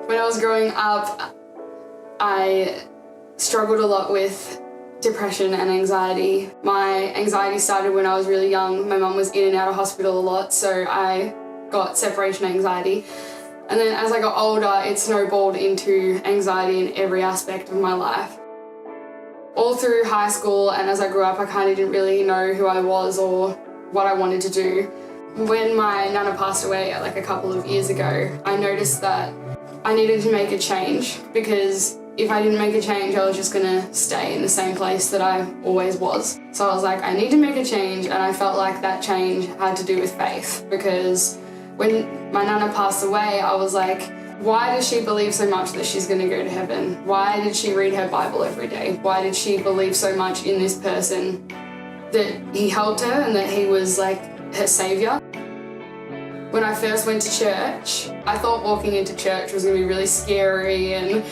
When I was growing up, I struggled a lot with depression and anxiety. My anxiety started when I was really young. My mum was in and out of hospital a lot, so I got separation anxiety. And then as I got older, it snowballed into anxiety in every aspect of my life. All through high school and as I grew up, I kind of didn't really know who I was or what I wanted to do. When my nana passed away like a couple of years ago, I noticed that I needed to make a change, because if I didn't make a change, I was just gonna stay in the same place that I always was. So I was like, I need to make a change, and I felt like that change had to do with faith, because when my nana passed away, I was like, why does she believe so much that she's gonna go to heaven? Why did she read her Bible every day? Why did she believe so much in this person, that he helped her and that he was like her saviour? When I first went to church, I thought walking into church was gonna be really scary and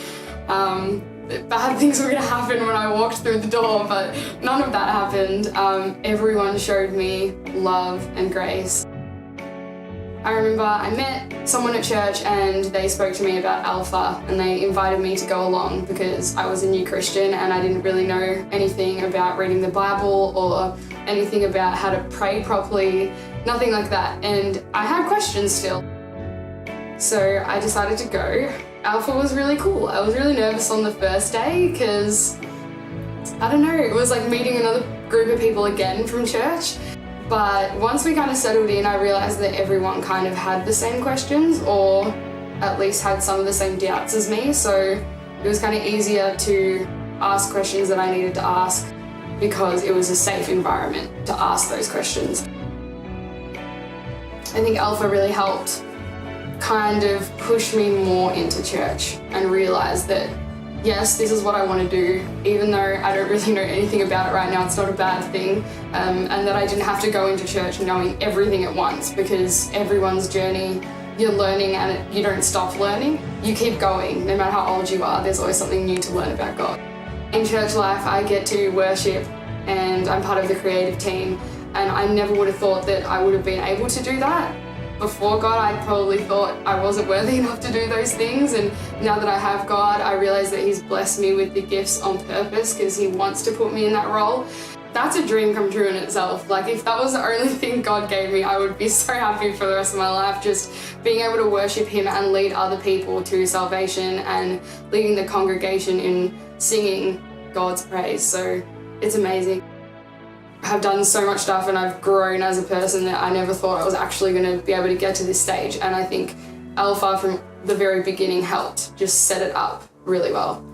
bad things were gonna happen when I walked through the door, but none of that happened. Everyone showed me love and grace. I remember I met someone at church and they spoke to me about Alpha, and they invited me to go along because I was a new Christian and I didn't really know anything about reading the Bible or anything about how to pray properly, nothing like that. And I had questions still. So I decided to go. Alpha was really cool. I was really nervous on the first day because, I don't know, it was like meeting another group of people again from church. But once we kind of settled in, I realized that everyone kind of had the same questions, or at least had some of the same doubts as me. So it was kind of easier to ask questions that I needed to ask, because it was a safe environment to ask those questions. I think Alpha really helped kind of push me more into church and realize that, yes, this is what I want to do, even though I don't really know anything about it right now. It's not a bad thing, and that I didn't have to go into church knowing everything at once, because everyone's journey, you're learning and you don't stop learning. You keep going, no matter how old you are, there's always something new to learn about God. In church life, I get to worship and I'm part of the creative team, and I never would have thought that I would have been able to do that. Before God, I probably thought I wasn't worthy enough to do those things, and now that I have God, I realize that He's blessed me with the gifts on purpose because He wants to put me in that role. That's a dream come true in itself. Like, if that was the only thing God gave me, I would be so happy for the rest of my life, just being able to worship Him and lead other people to salvation and leading the congregation in singing God's praise. So it's amazing. Have done so much stuff and I've grown as a person that I never thought I was actually going to be able to get to this stage, and I think Alpha from the very beginning helped just set it up really well.